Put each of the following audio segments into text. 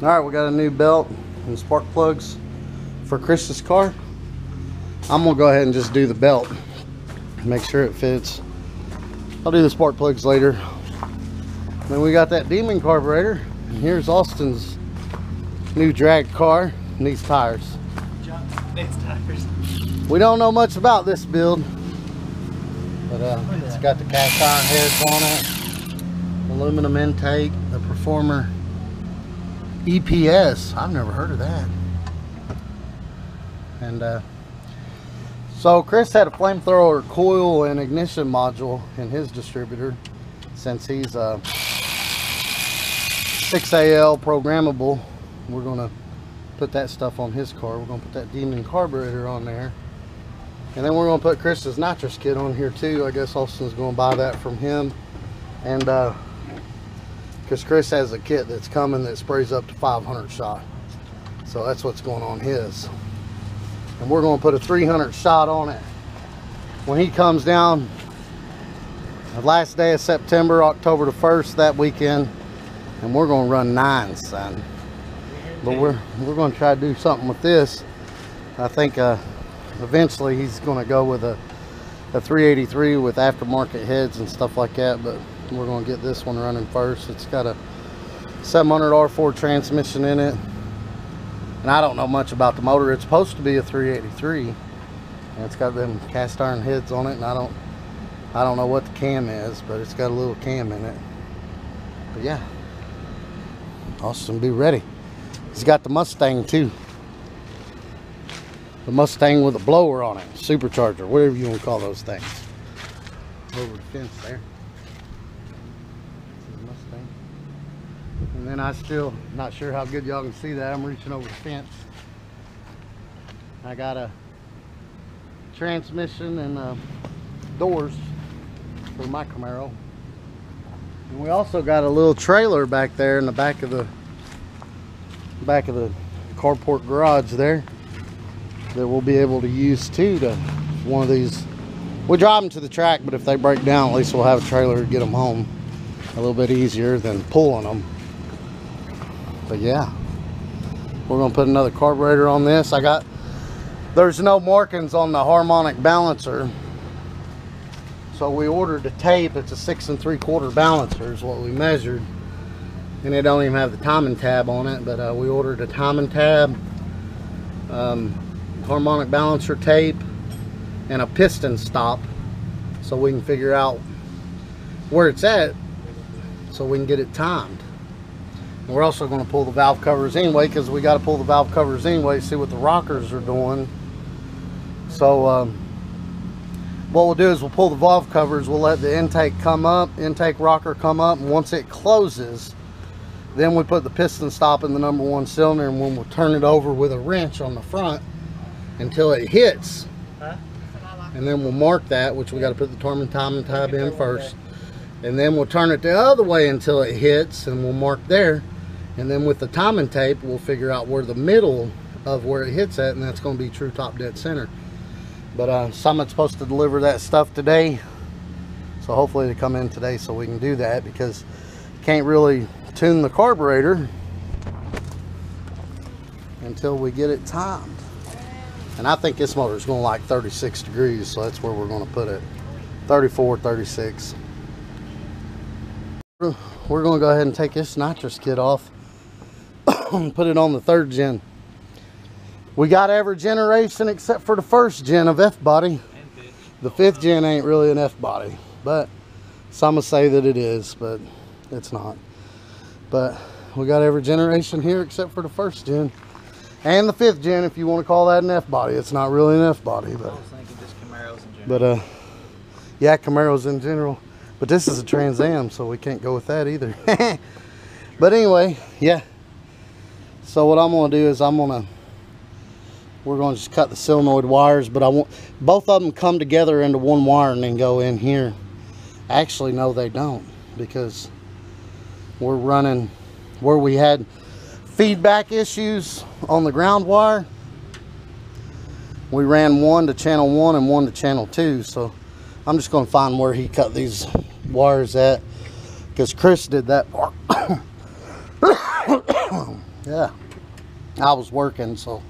All right, we got a new belt and spark plugs for Chris's car. I'm gonna go ahead and just do the belt, make sure it fits. I'll do the spark plugs later. Then we got that Demon carburetor, and here's Austin's new drag car and these tires. We don't know much about this build, but it's got the cast iron heads on it, aluminum intake, the Performer EPS. I've never heard of that. And so Chris had a flamethrower coil and ignition module in his distributor, since he's 6AL programmable. We're gonna put that stuff on his car. We're gonna put that Demon carburetor on there, and then we're gonna put Chris's nitrous kit on here too. I guess Austin's gonna buy that from him, and because Chris has a kit that's coming that sprays up to 500 shot, so that's what's going on his. And we're going to put a 300 shot on it when he comes down the last day of September, October the 1st, that weekend, and we're going to run 9, son. But we're going to try to do something with this. I think eventually he's going to go with a 383 with aftermarket heads and stuff like that, but we're going to get this one running first. It's got a 700 R4 transmission in it, and I don't know much about the motor. It's supposed to be a 383, and it's got them cast iron heads on it, and I don't know what the cam is, but it's got a little cam in it. But yeah, Austin, be ready. He's got the Mustang too, the Mustang with a blower on it, supercharger, whatever you want to call those things. Over the fence there. Mustang. And then I still not sure how good y'all can see that. I'm reaching over the fence. I got a transmission and doors for my Camaro. And we also got a little trailer back there in the back of the carport garage there that we'll be able to use too, to one of these. We drive them to the track, but if they break down, at least we'll have a trailer to get them home a little bit easier than pulling them. But yeah, we're gonna put another carburetor on this. There's no markings on the harmonic balancer, so we ordered the tape. It's a 6 3/4 balancer is what we measured, and they don't even have the timing tab on it, but we ordered a timing tab, harmonic balancer tape, and a piston stop, so we can figure out where it's at, so we can get it timed. And we're also going to pull the valve covers anyway, because we got to pull the valve covers anyway, see what the rockers are doing. So what we'll do is we'll pull the valve covers, we'll let the intake rocker come up, and once it closes, then we put the piston stop in the #1 cylinder, and when we'll turn it over with a wrench on the front until it hits. And then we'll mark that, which we got to put the timing tab in first, and then we'll turn it the other way until it hits, and we'll mark there, and then with the timing tape we'll figure out where the middle of where it hits at, and that's going to be true top dead center. But someone's supposed to deliver that stuff today, so hopefully they come in today so we can do that, because you can't really tune the carburetor until we get it timed. And I think this motor is going to like 36 degrees, so that's where we're going to put it. 34, 36. We're going to go ahead and take this nitrous kit off and put it on the 3rd gen. We got every generation except for the 1st gen of F-body. The 5th gen ain't really an F-body, but some will say that it is, but it's not. But we got every generation here except for the 1st gen. And the 5th gen, if you want to call that an F-body. It's not really an F-body, but I was thinking just Camaros in general. But yeah, Camaros in general. But this is a Trans Am, so we can't go with that either. But anyway, yeah. So what I'm going to do is we're going to just cut the solenoid wires, but I want both of them come together into one wire and then go in here. Actually, no, they don't, because we're running where we had feedback issues on the ground wire. We ran one to channel 1 and one to channel 2, so I'm just going to find where he cut these wires at, because Chris did that part. Yeah, I was working, so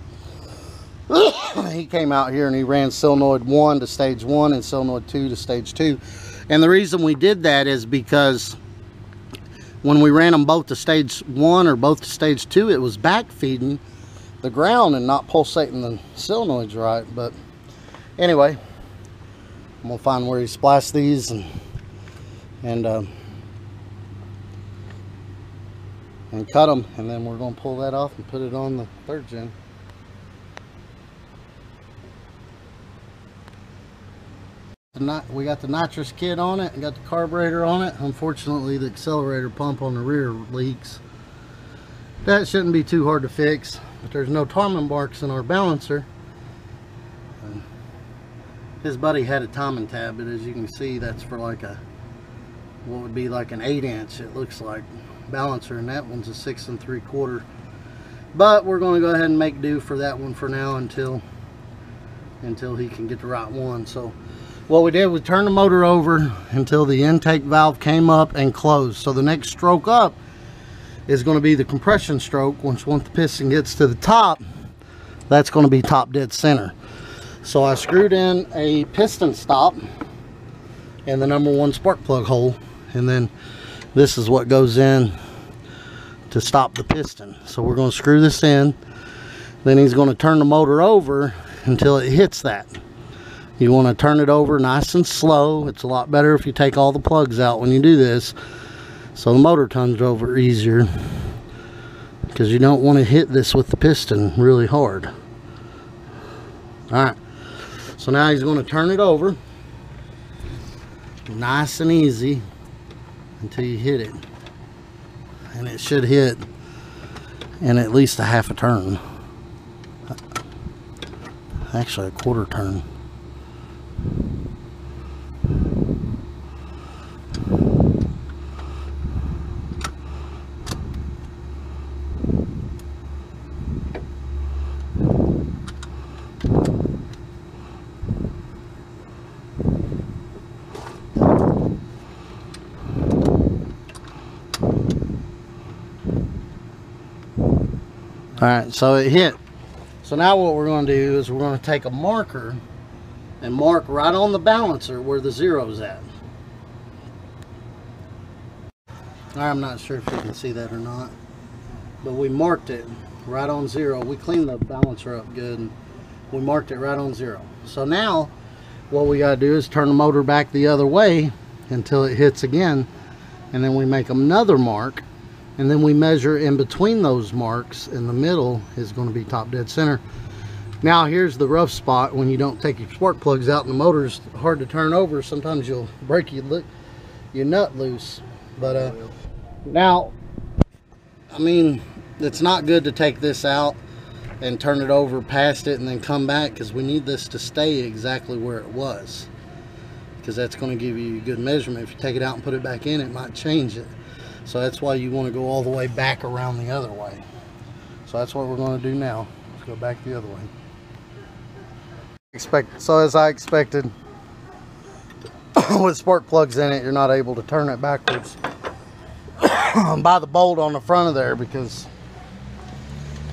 he came out here and he ran solenoid 1 to stage 1 and solenoid 2 to stage 2. And the reason we did that is because when we ran them both to stage 1 or both to stage 2, it was back feeding the ground and not pulsating the solenoids right. But anyway, I'm gonna find where he spliced these and cut them, and then we're gonna pull that off and put it on the 3rd gen. We got the nitrous kit on it, and got the carburetor on it. Unfortunately, the accelerator pump on the rear leaks. That shouldn't be too hard to fix, but there's no timing marks in our balancer. His buddy had a timing tab, but as you can see, that's for like a, what would be like an 8-inch, it looks like, balancer, and that one's a 6 3/4. But we're going to go ahead and make do for that one for now until he can get the right one. So what we did was turn the motor over until the intake valve came up and closed. So the next stroke up is going to be the compression stroke. Once the piston gets to the top, that's going to be top dead center. So I screwed in a piston stop in the #1 spark plug hole, and then this is what goes in to stop the piston. So we're going to screw this in, then he's going to turn the motor over until it hits that. You want to turn it over nice and slow. It's a lot better if you take all the plugs out when you do this, so the motor turns over easier, because you don't want to hit this with the piston really hard. Alright, so now he's going to turn it over nice and easy until you hit it, and it should hit in at least a half a turn, actually a quarter turn. Alright, so it hit. So now what we're going to do is we're going to take a marker and mark right on the balancer where the zero's at. I'm not sure if you can see that or not, but we marked it right on 0. We cleaned the balancer up good, and we marked it right on 0. So now what we got to do is turn the motor back the other way until it hits again, and then we make another mark, and then we measure in between those marks. In the middle is going to be top dead center. Now here's the rough spot when you don't take your spark plugs out and the motor's hard to turn over. Sometimes you'll break your nut loose. But now, I mean, it's not good to take this out and turn it over past it and then come back, because we need this to stay exactly where it was, because that's going to give you a good measurement. If you take it out and put it back in, it might change it. So that's why you want to go all the way back around the other way. So that's what we're going to do now. Let's go back the other way. So as I expected, with spark plugs in it, you're not able to turn it backwards by the bolt on the front of there, because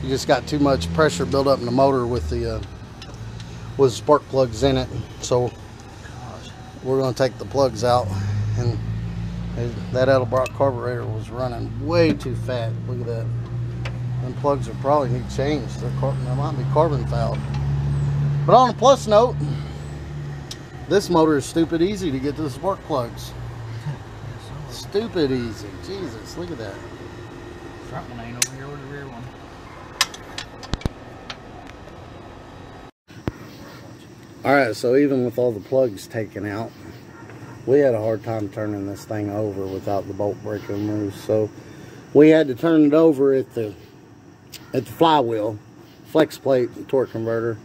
you just got too much pressure built up in the motor with the spark plugs in it. So we're going to take the plugs out, and that Edelbrock carburetor was running way too fat. Look at that. Them plugs will probably need changed. They might be carbon fouled. But on a plus note, this motor is stupid easy to get to the spark plugs. Stupid easy. Jesus, look at that. Front one ain't over here with the rear one. Alright, so even with all the plugs taken out, we had a hard time turning this thing over without the bolt breaking loose. So we had to turn it over at the flywheel, flex plate, and torque converter.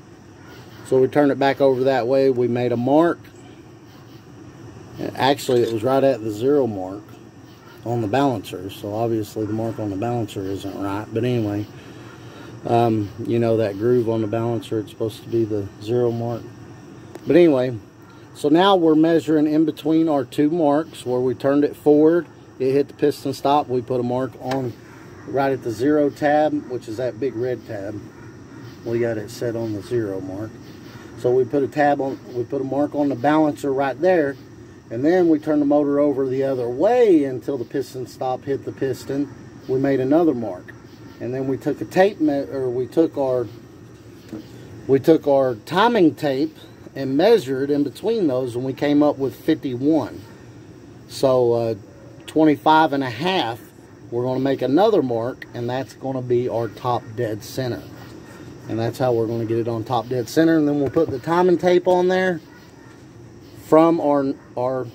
So we turned it back over that way. We made a mark. Actually, it was right at the 0 mark on the balancer. So obviously the mark on the balancer isn't right. But anyway, you know that groove on the balancer, it's supposed to be the 0 mark. But anyway, so now we're measuring in between our two marks where we turned it forward. It hit the piston stop. We put a mark on right at the 0 tab, which is that big red tab. We got it set on the 0 mark. So we put a mark on the balancer right there, and then we turn the motor over the other way until the piston stop hit the piston. We made another mark, and then we took a tape we took our timing tape and measured in between those, and we came up with 51. So 25.5. We're going to make another mark, and that's going to be our top dead center. And that's how we're going to get it on top dead center. And then we'll put the timing tape on there from our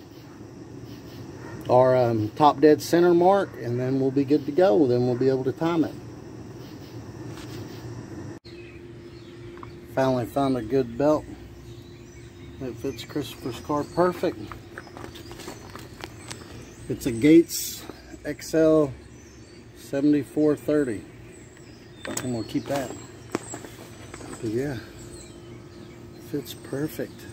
top dead center mark, and then we'll be good to go. Then we'll be able to time it. Finally found a good belt. It fits Christopher's car perfect. It's a Gates XL 7430. I'm going to keep that. But yeah, fits perfect.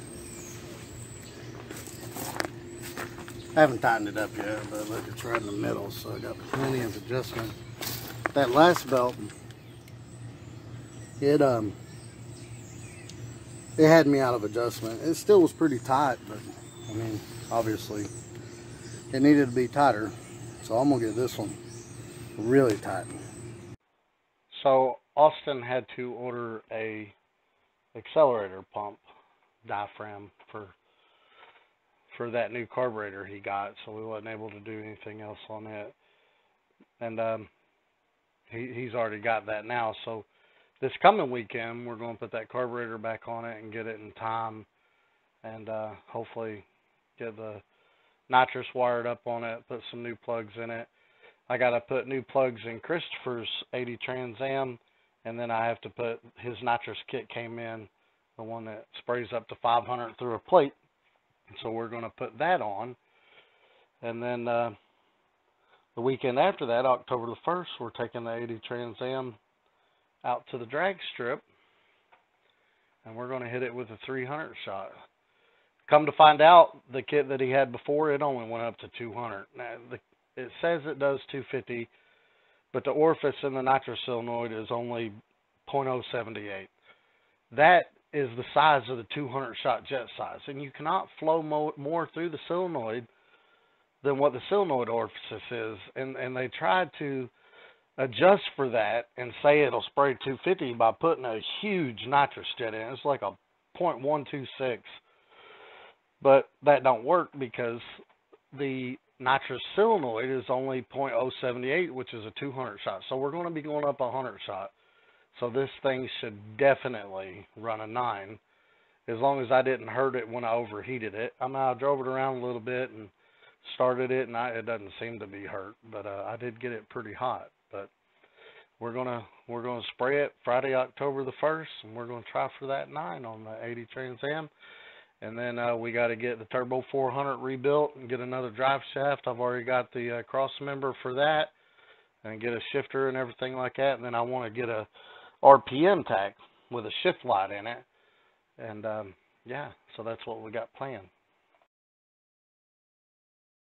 I haven't tightened it up yet, but look, it's right in the middle, so I got plenty of adjustment. That last belt, it had me out of adjustment. It still was pretty tight, but I mean, obviously it needed to be tighter, so I'm gonna get this one really tight. So Austin had to order a accelerator pump diaphragm for that new carburetor he got, so we wasn't able to do anything else on it. And he's already got that now, so this coming weekend we're going to put that carburetor back on it and get it in time, and hopefully get the nitrous wired up on it, put some new plugs in it. I got to put new plugs in Christopher's 80 Trans Am, and then I have to put his nitrous kit came in, the one that sprays up to 500 through a plate. So we're going to put that on, and then the weekend after that, October the 1st, we're taking the 80 Trans Am out to the drag strip, and we're going to hit it with a 300 shot. Come to find out, the kit that he had before, it only went up to 200. Now, it says it does 250, but the orifice in the nitrous solenoid is only .078. That is the size of the 200 shot jet size, and you cannot flow more through the solenoid than what the solenoid orifice is, and they tried to adjust for that and say it'll spray 250 by putting a huge nitrous jet in. It's like a .126, but that don't work because the nitrous solenoid is only .078, which is a 200 shot. So we're going to be going up 100 shot. So this thing should definitely run a 9, as long as I didn't hurt it when I overheated it. I mean, I drove it around a little bit and started it, and it doesn't seem to be hurt, but I did get it pretty hot. But we're gonna spray it Friday, October the 1st, and we're gonna try for that 9 on the 80 Trans Am. And then we got to get the Turbo 400 rebuilt and get another drive shaft. I've already got the cross member for that, and get a shifter and everything like that. And then I want to get a RPM tach with a shift light in it. And yeah, so that's what we got planned.